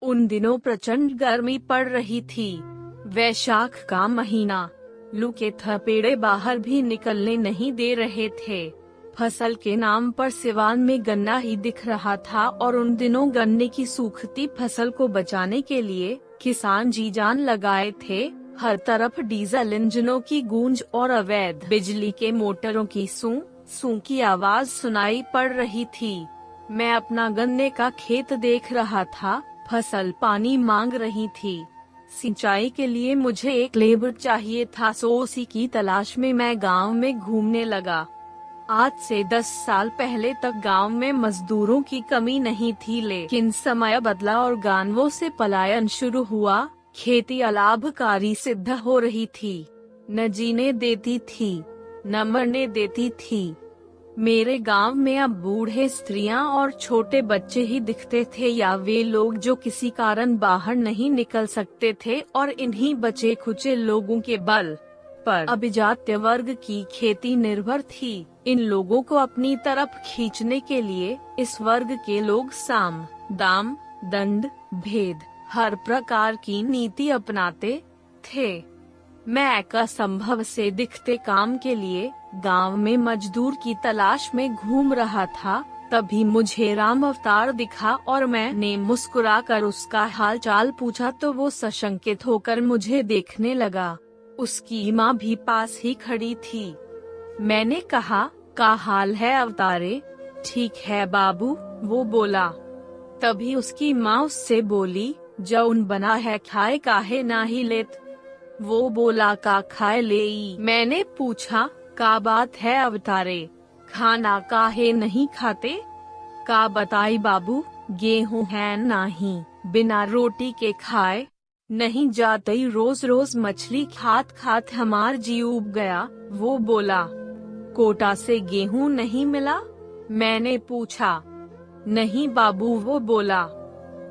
उन दिनों प्रचंड गर्मी पड़ रही थी। वैशाख का महीना, लू के थपेड़े बाहर भी निकलने नहीं दे रहे थे। फसल के नाम पर सिवान में गन्ना ही दिख रहा था और उन दिनों गन्ने की सूखती फसल को बचाने के लिए किसान जी जान लगाए थे। हर तरफ डीजल इंजनों की गूंज और अवैध बिजली के मोटरों की सूं सूं की आवाज सुनाई पड़ रही थी। मैं अपना गन्ने का खेत देख रहा था। फसल पानी मांग रही थी। सिंचाई के लिए मुझे एक लेबर चाहिए था, सो उसी की तलाश में मैं गांव में घूमने लगा। आज से 10 साल पहले तक गांव में मजदूरों की कमी नहीं थी, लेकिन समय बदला और गांवों से पलायन शुरू हुआ। खेती अलाभकारी सिद्ध हो रही थी, न जीने देती थी, न मरने देती थी। मेरे गांव में अब बूढ़े स्त्रियां और छोटे बच्चे ही दिखते थे, या वे लोग जो किसी कारण बाहर नहीं निकल सकते थे और इन्हीं बचे खुचे लोगों के बल पर अभिजात्य वर्ग की खेती निर्भर थी। इन लोगों को अपनी तरफ खींचने के लिए इस वर्ग के लोग साम, दाम, दंड, भेद, हर प्रकार की नीति अपनाते थे। मैं असंभव से दिखते काम के लिए गांव में मजदूर की तलाश में घूम रहा था। तभी मुझे राम अवतार दिखा और मैंने मुस्कुराकर उसका हाल चाल पूछा तो वो सशंकित होकर मुझे देखने लगा। उसकी माँ भी पास ही खड़ी थी। मैंने कहा, का हाल है अवतारे? ठीक है बाबू, वो बोला। तभी उसकी माँ उससे बोली, जौन बना है खाए काहे नाही लेत? वो बोला, का खाए लेई। मैंने पूछा, का बात है अवतारे, खाना काहे नहीं खाते? का बताई बाबू, गेहूं है नहीं, बिना रोटी के खाए नहीं जाते। रोज रोज मछली खात खात हमार जी उब गया। वो बोला, कोटा से गेहूं नहीं मिला? मैंने पूछा, नहीं बाबू। वो बोला,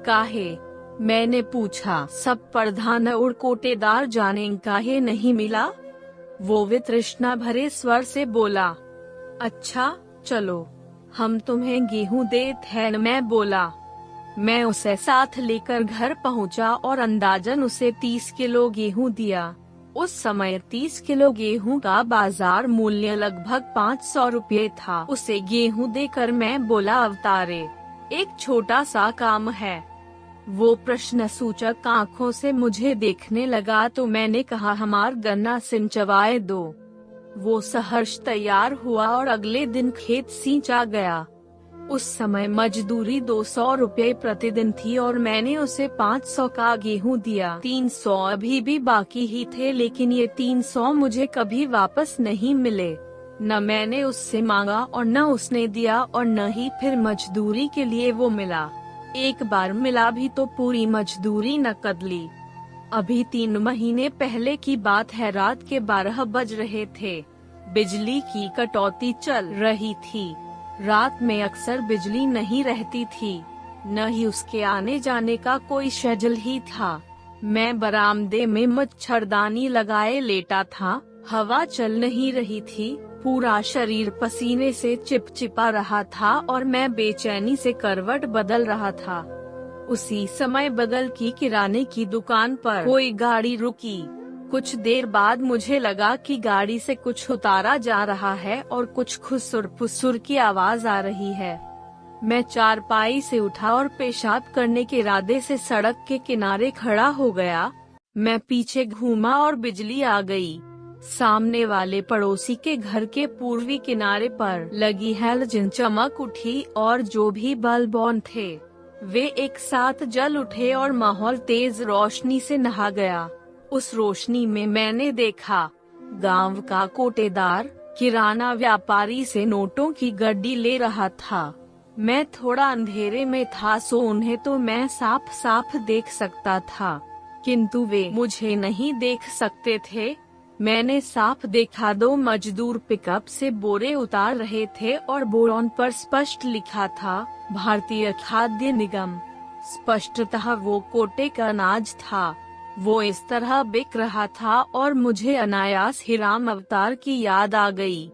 काहे? मैंने पूछा, सब प्रधान और कोटेदार जाने काहे नहीं मिला? वो वितृष्णा भरे स्वर से बोला, अच्छा चलो, हम तुम्हें गेहूं देते हैं। मैं बोला। मैं उसे साथ लेकर घर पहुंचा और अंदाजन उसे 30 किलो गेहूं दिया। उस समय 30 किलो गेहूं का बाजार मूल्य लगभग 500 रुपये था। उसे गेहूं देकर मैं बोला, अवतारे, एक छोटा सा काम है। वो प्रश्न सूचक आँखों से मुझे देखने लगा तो मैंने कहा, हमार गन्ना सिंचवाए दो। वो सहर्ष तैयार हुआ और अगले दिन खेत सींचा गया। उस समय मजदूरी 200 रुपये प्रतिदिन थी और मैंने उसे 500 का गेहूं दिया। 300 अभी भी बाकी ही थे, लेकिन ये 300 मुझे कभी वापस नहीं मिले। न मैंने उससे मांगा और न उसने दिया और न ही फिर मजदूरी के लिए वो मिला। एक बार मिला भी तो पूरी मजदूरी नकद ली। अभी 3 महीने पहले की बात है। रात के 12 बज रहे थे। बिजली की कटौती चल रही थी। रात में अक्सर बिजली नहीं रहती थी, न ही उसके आने जाने का कोई शेड्यूल ही था। मैं बरामदे में मच्छरदानी लगाए लेटा था। हवा चल नहीं रही थी। पूरा शरीर पसीने से चिपचिपा रहा था और मैं बेचैनी से करवट बदल रहा था। उसी समय बगल की किराने की दुकान पर कोई गाड़ी रुकी। कुछ देर बाद मुझे लगा कि गाड़ी से कुछ उतारा जा रहा है और कुछ खुसुर फुसुर की आवाज आ रही है। मैं चारपाई से उठा और पेशाब करने के इरादे से सड़क के किनारे खड़ा हो गया। मैं पीछे घूमा और बिजली आ गई। सामने वाले पड़ोसी के घर के पूर्वी किनारे पर लगी हैलोजन चमक उठी और जो भी बल्ब ऑन थे वे एक साथ जल उठे और माहौल तेज रोशनी से नहा गया। उस रोशनी में मैंने देखा, गांव का कोटेदार किराना व्यापारी से नोटों की गड्डी ले रहा था। मैं थोड़ा अंधेरे में था, सो उन्हें तो मैं साफ साफ देख सकता था, किंतु वे मुझे नहीं देख सकते थे। मैंने साफ देखा, 2 मजदूर पिकअप से बोरे उतार रहे थे और बोरों पर स्पष्ट लिखा था, भारतीय खाद्य निगम। स्पष्टतः वो कोटे का अनाज था। वो इस तरह बिक रहा था और मुझे अनायास ही राम अवतार की याद आ गई।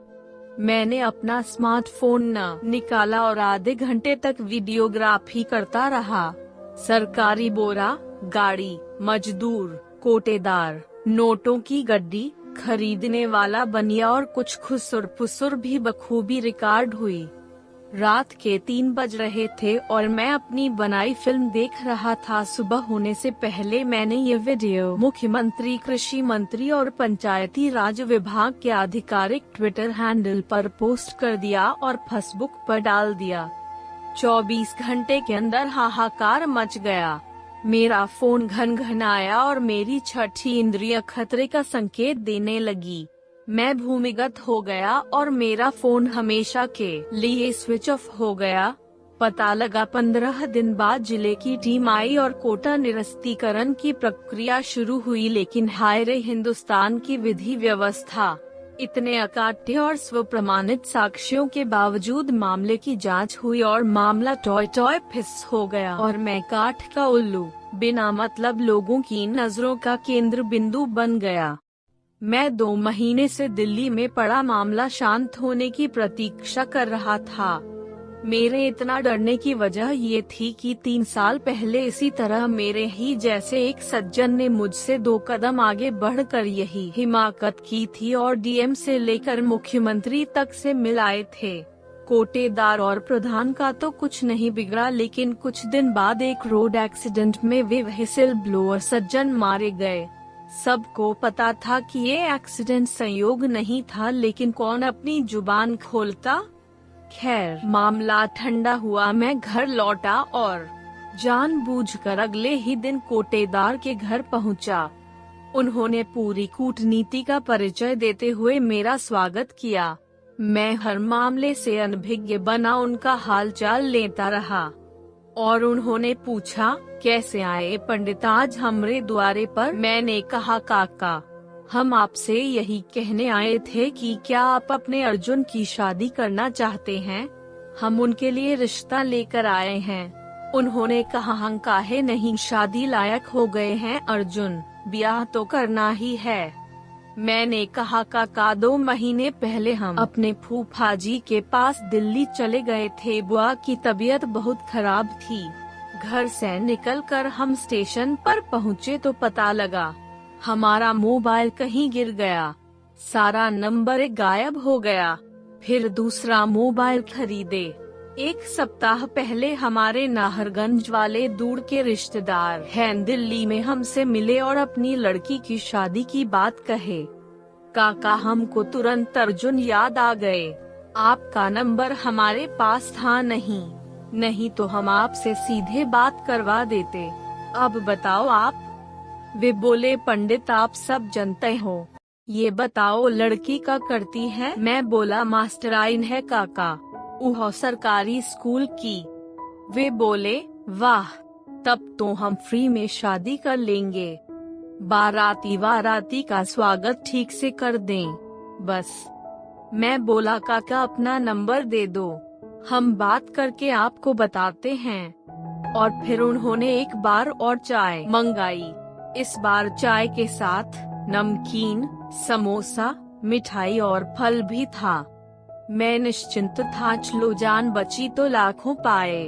मैंने अपना स्मार्टफोन निकाला और आधे घंटे तक वीडियोग्राफी करता रहा। सरकारी बोरा, गाड़ी, मजदूर, कोटेदार, नोटों की गड्डी, खरीदने वाला बनिया और कुछ खुसुर फुसुर भी बखूबी रिकॉर्ड हुई। रात के 3 बज रहे थे और मैं अपनी बनाई फिल्म देख रहा था। सुबह होने से पहले मैंने ये वीडियो मुख्यमंत्री, कृषि मंत्री और पंचायती राज विभाग के आधिकारिक ट्विटर हैंडल पर पोस्ट कर दिया और फेसबुक पर डाल दिया। 24 घंटे के अंदर हाहाकार मच गया। मेरा फोन घनघनाया और मेरी छठी इंद्रिय खतरे का संकेत देने लगी। मैं भूमिगत हो गया और मेरा फोन हमेशा के लिए स्विच ऑफ हो गया। पता लगा 15 दिन बाद जिले की टीम आई और कोटा निरस्तीकरण की प्रक्रिया शुरू हुई, लेकिन हाय रे हिंदुस्तान की विधि व्यवस्था। इतने अकाट्य और स्वप्रमाणित साक्ष्यों के बावजूद मामले की जांच हुई और मामला टॉय टॉय फिस हो गया और मैं काठ का उल्लू, बिना मतलब लोगों की नजरों का केंद्र बिंदु बन गया। मैं 2 महीने से दिल्ली में पड़ा मामला शांत होने की प्रतीक्षा कर रहा था। मेरे इतना डरने की वजह ये थी कि 3 साल पहले इसी तरह मेरे ही जैसे एक सज्जन ने मुझसे 2 कदम आगे बढ़कर यही हिमाकत की थी और डीएम से लेकर मुख्यमंत्री तक से मिल आए थे। कोटेदार और प्रधान का तो कुछ नहीं बिगड़ा, लेकिन कुछ दिन बाद एक रोड एक्सीडेंट में वे व्हिसिल ब्लोअर सज्जन मारे गए। सबको पता था कि ये एक्सीडेंट संयोग नहीं था, लेकिन कौन अपनी जुबान खोलता। खैर, मामला ठंडा हुआ। मैं घर लौटा और जानबूझकर अगले ही दिन कोटेदार के घर पहुंचा। उन्होंने पूरी कूटनीति का परिचय देते हुए मेरा स्वागत किया। मैं हर मामले से अनभिज्ञ बना उनका हालचाल लेता रहा और उन्होंने पूछा, कैसे आए पंडित आज हमरे द्वारे पर। मैंने कहा, काका, हम आपसे यही कहने आए थे कि क्या आप अपने अर्जुन की शादी करना चाहते हैं? हम उनके लिए रिश्ता लेकर आए हैं। उन्होंने कहा, हम काहे नहीं, शादी लायक हो गए हैं अर्जुन, ब्याह तो करना ही है। मैंने कहा, काका 2 महीने पहले हम अपने फूफा जी के पास दिल्ली चले गए थे। बुआ की तबीयत बहुत खराब थी। घर से निकलकर हम स्टेशन पर पहुँचे तो पता लगा हमारा मोबाइल कहीं गिर गया। सारा नंबर गायब हो गया। फिर दूसरा मोबाइल खरीदे। 1 सप्ताह पहले हमारे नाहरगंज वाले दूर के रिश्तेदार हैं दिल्ली में हमसे मिले और अपनी लड़की की शादी की बात कहे। काका, हमको तुरंत अर्जुन याद आ गए। आपका नंबर हमारे पास था नहीं तो हम आपसे सीधे बात करवा देते। अब बताओ आप। वे बोले, पंडित आप सब जानते हो, ये बताओ लड़की का करती है? मैं बोला, मास्टराइन है काका, वह सरकारी स्कूल की। वे बोले, वाह, तब तो हम फ्री में शादी कर लेंगे। बाराती का स्वागत ठीक से कर दें बस। मैं बोला, काका अपना नंबर दे दो, हम बात करके आपको बताते हैं। और फिर उन्होंने एक बार और चाय मंगाई। इस बार चाय के साथ नमकीन, समोसा, मिठाई और फल भी था। मैं निश्चिंत था, चलो जान बची तो लाखों पाए।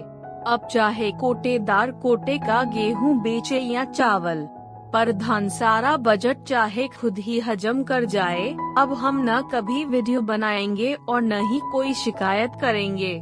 अब चाहे कोटेदार कोटे का गेहूं बेचे या चावल, प्रधान सारा बजट चाहे खुद ही हजम कर जाए। अब हम न कभी वीडियो बनाएंगे और न ही कोई शिकायत करेंगे।